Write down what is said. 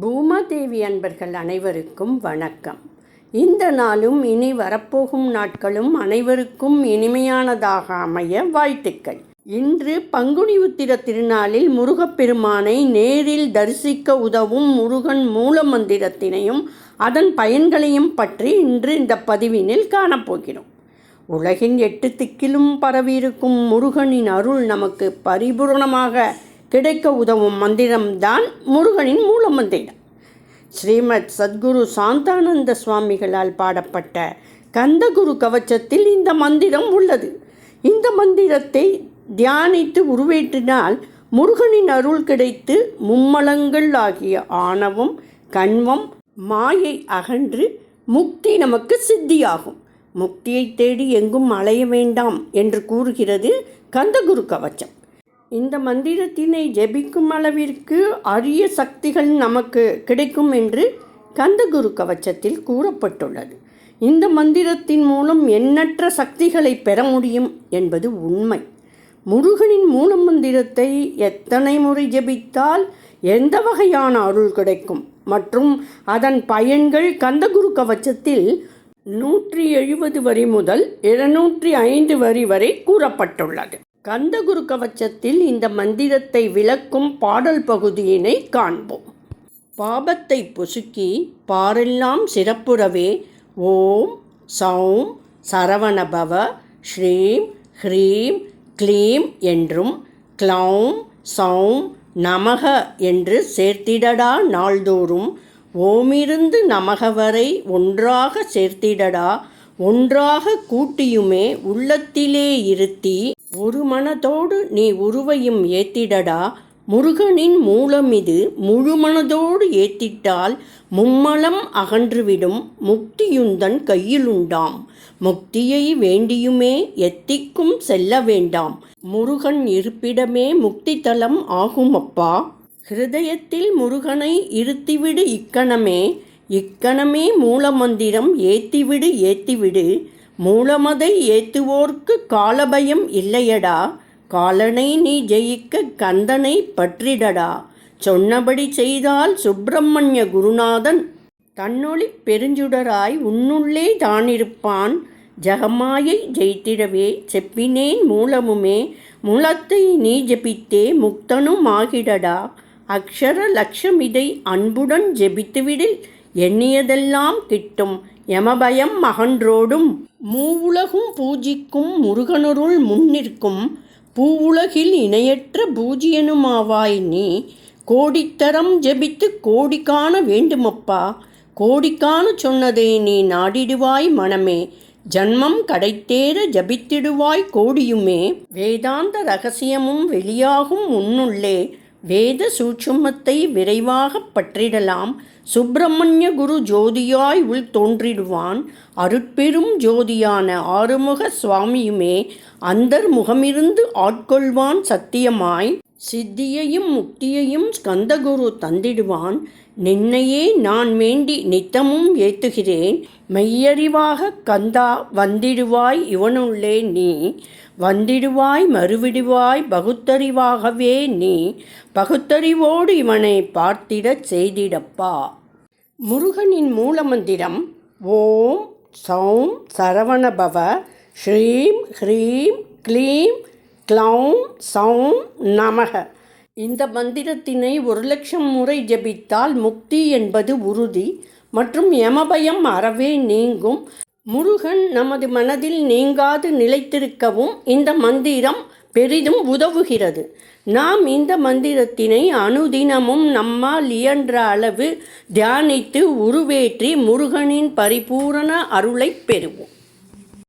பூமாதேவி அன்பர்கள் அனைவருக்கும் வணக்கம். இந்த நாளும் இனி வரப்போகும் நாட்களும் அனைவருக்கும் இனிமையானதாக அமைய வாழ்த்துக்கள். இன்று பங்குனி உத்திர திருநாளில் முருகப்பெருமானை நேரில் தரிசிக்க உதவும் முருகன் மூல மந்திரத்தினையும் அதன் பயன்களையும் பற்றி இன்று இந்த பதிவினில் காணப்போகிறோம். உலகின் 8 திக்கிலும் பரவியிருக்கும் முருகனின் அருள் நமக்கு பரிபூர்ணமாக கிடைக்க உதவும் மந்திரம்தான் முருகனின் மூல மந்திரம். ஸ்ரீமத் சத்குரு சாந்தானந்த சுவாமிகளால் பாடப்பட்ட கந்தகுரு கவச்சத்தில் இந்த மந்திரம் உள்ளது. இந்த மந்திரத்தை தியானித்து உருவேற்றினால் முருகனின் அருள் கிடைத்து மும்மலங்கள் ஆகிய ஆணவம், கண்வம், மாயை அகன்று முக்தி நமக்கு சித்தியாகும். முக்தியை தேடி எங்கும் அலைய வேண்டாம் என்று கூறுகிறது கந்தகுரு கவச்சம். இந்த மந்திரத்தினை ஜெபிக்கும் அளவிற்கு அரிய சக்திகள் நமக்கு கிடைக்கும் என்று கந்தகுரு கவச்சத்தில் கூறப்பட்டுள்ளது. இந்த மந்திரத்தின் மூலம் எண்ணற்ற சக்திகளை பெற முடியும் என்பது உண்மை. முருகனின் மூல மந்திரத்தை எத்தனை முறை ஜெபித்தால் எந்த வகையான அருள் கிடைக்கும் மற்றும் அதன் பயன்கள் கந்தகுரு கவச்சத்தில் 170 வரி முதல் 205 வரி வரை கூறப்பட்டுள்ளது. கந்தகுரு கவச்சத்தில் இந்த மந்திரத்தை விளக்கும் பாடல் பகுதியினை காண்போம். பாபத்தை பொசுக்கி பாரெல்லாம் சிறப்புறவே ஓம் சௌம் சரவணபவ ஸ்ரீம் ஹ்ரீம் க்ளீம் என்றும் க்ளௌம் சௌம் நமக என்று சேர்த்திடடா. நாள்தோறும் ஓமிருந்து நமக வரை ஒன்றாக சேர்த்திடடா. ஒன்றாக கூட்டியுமே உள்ளத்திலே இருத்தி ஒரு மனதோடு நீ உருவையும் ஏத்திடடா. முருகனின் மூலம் இது முழு மனதோடு ஏத்திட்டால் மும்மலம் அகன்றுவிடும். முக்தியுந்தன் கையிலுண்டாம். முக்தியை வேண்டியுமே எத்திக்கும் செல்ல வேண்டாம். முருகன் இருப்பிடமே முக்தி தலம் ஆகுமப்பா. ஹிருதயத்தில் முருகனை இருத்திவிடு இக்கணமே. இக்கணமே மூலமந்திரம் ஏத்திவிடு ஏத்திவிடு. மூலமதை ஏத்துவோர்க்கு காலபயம் இல்லையடா. காலனை நீ ஜெயிக்க கந்தனை பற்றிடடா. சொன்னபடி செய்தால் சுப்பிரமணிய குருநாதன் தன்னொளி பெருஞ்சுடராய் உன்னுள்ளே தானிருப்பான். ஜகமாயை ஜெயித்திடவே செப்பினேன் மூலமுமே. மூலத்தை நீ ஜெபித்தே முக்தனும் ஆகிடடா. அக்ஷர லட்சமிதை அன்புடன் ஜெபித்துவிடில் எண்ணியதெல்லாம் கிட்டும். யமபயம் அகன்றோடும். மூவுலகும் பூஜிக்கும் முருகனருள் முன்னிற்கும். பூவுலகில் இணையற்ற பூஜ்யனுமாவாய் நீ. கோடித்தரம் ஜெபித்து கோடி காண வேண்டுமப்பா. கோடி காண சொன்னதை நீ நாடிடுவாய் மனமே. ஜன்மம் கடைத்தேற ஜபித்திடுவாய் கோடியுமே. வேதாந்த ரகசியமும் வெளியாகும் உன்னுள்ளே. வேத சூட்சுமத்தை விரைவாக பற்றிடலாம். சுப்பிரமணிய குரு ஜோதியாய் உள் தோன்றிடுவான். அருட்பெரும் ஜோதியான ஆறுமுக சுவாமியுமே அந்தர் முகமிருந்து ஆட்கொள்வான் சத்தியமாய். சித்தியையும் முக்தியையும் ஸ்கந்தகுரு தந்திடுவான். நின்னையே நான் வேண்டி நித்தமும் ஏத்துகிறேன். மெய்யறிவாக கந்தா வந்திடுவாய் இவனுள்ளே நீ. வந்திடுவாய் மறுவிடுவாய் பகுத்தறிவாகவே நீ. பகுத்தறிவோடு இவனை பார்த்திடச் செய்திடப்பா. முருகனின் மூலமந்திரம் ஓம் சௌம் சரவணபவ ஸ்ரீம் ஹ்ரீம் க்ளீம் க்ளௌம் சௌம் நமக. இந்த மந்திரத்தினை 1,00,000 முறை ஜபித்தால் முக்தி என்பது உறுதி மற்றும் யமபயம் அறவே நீங்கும். முருகன் நமது மனதில் நீங்காது நிலைத்திருக்கவும் இந்த மந்திரம் பெரிதும் உதவுகிறது. நாம் இந்த மந்திரத்தினை அனுதினமும் நம்மால் இயன்ற அளவு தியானித்து உருவேற்றி முருகனின் பரிபூரண அருளை பெறுவோம்.